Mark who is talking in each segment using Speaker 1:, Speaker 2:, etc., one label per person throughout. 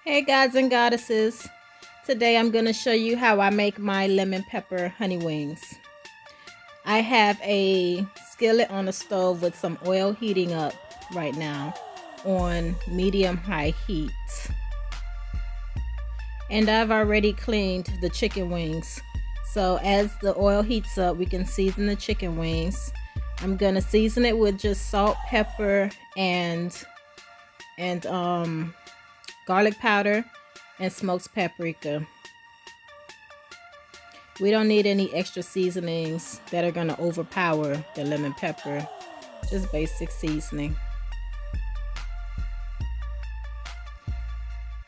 Speaker 1: Hey gods and goddesses, today I'm going to show you how I make my lemon pepper honey wings. I have a skillet on the stove with some oil heating up right now on medium-high heat. And I've already cleaned the chicken wings. So as the oil heats up, we can season the chicken wings. I'm going to season it with just salt, pepper, and garlic powder and smoked paprika. We don't need any extra seasonings that are going to overpower the lemon pepper. Just basic seasoning.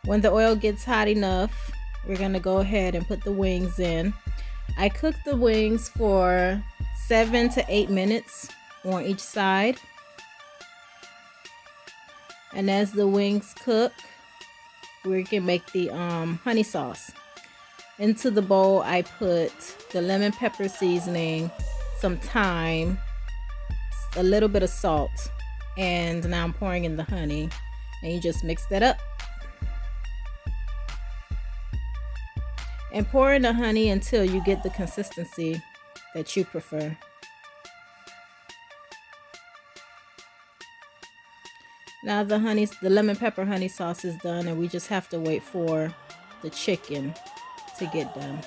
Speaker 1: When the oil gets hot enough, we're going to go ahead and put the wings in. I cook the wings for 7 to 8 minutes on each side. And as the wings cook, we can make the honey sauce. Into the bowl, I put the lemon pepper seasoning, some thyme, a little bit of salt, and now I'm pouring in the honey, and you just mix that up. And pour in the honey until you get the consistency that you prefer. Now the lemon pepper honey sauce is done, and we just have to wait for the chicken to get done.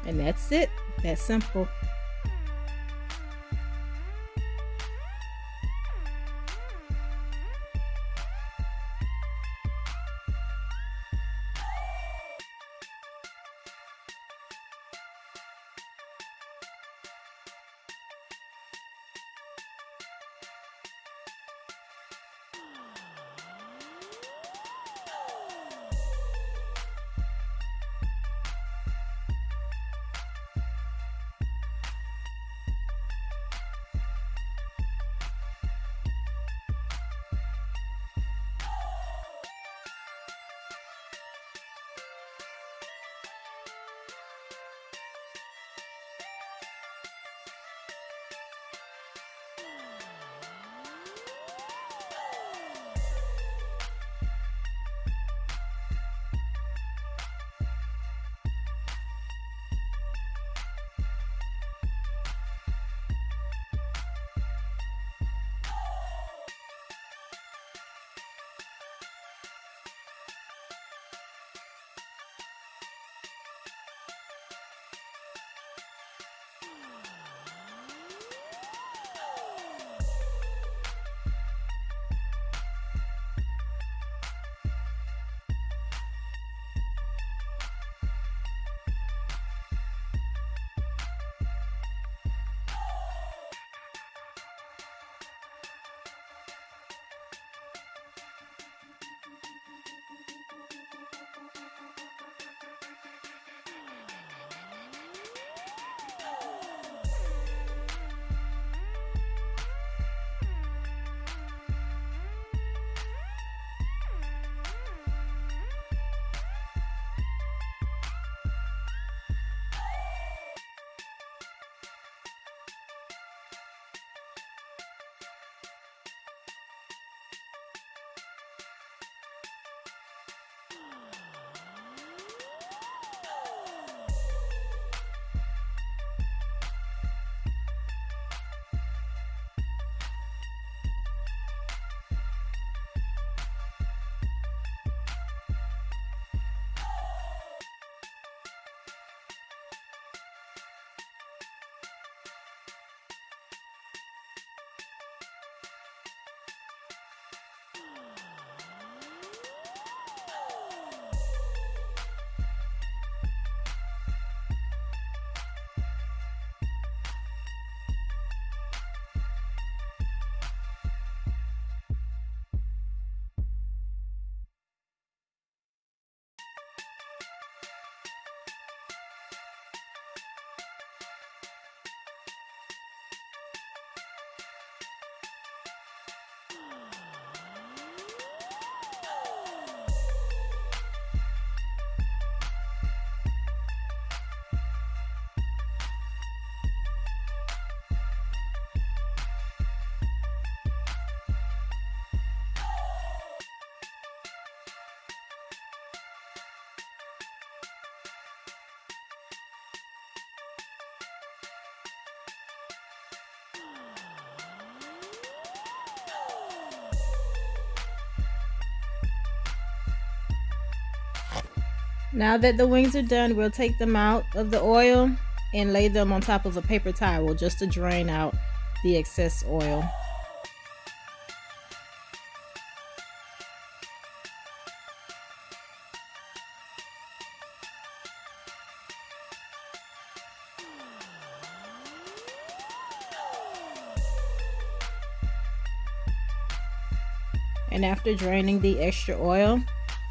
Speaker 1: And that's it. That's simple. Now that the wings are done, we'll take them out of the oil and lay them on top of a paper towel just to drain out the excess oil. And after draining the extra oil,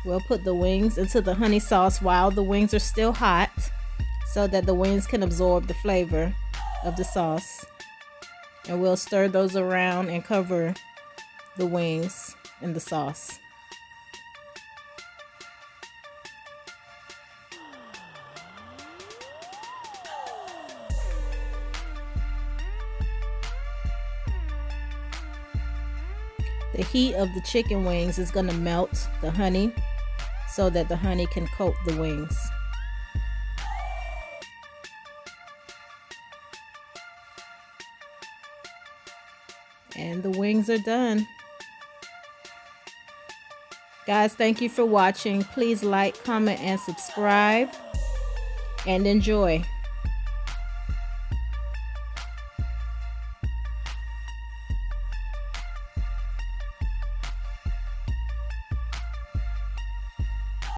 Speaker 1: we'll put the wings into the honey sauce while the wings are still hot so that the wings can absorb the flavor of the sauce. And we'll stir those around and cover the wings in the sauce. The heat of the chicken wings is going to melt the honey so that the honey can coat the wings. And the wings are done. Guys, thank you for watching. Please like, comment, and subscribe. And enjoy.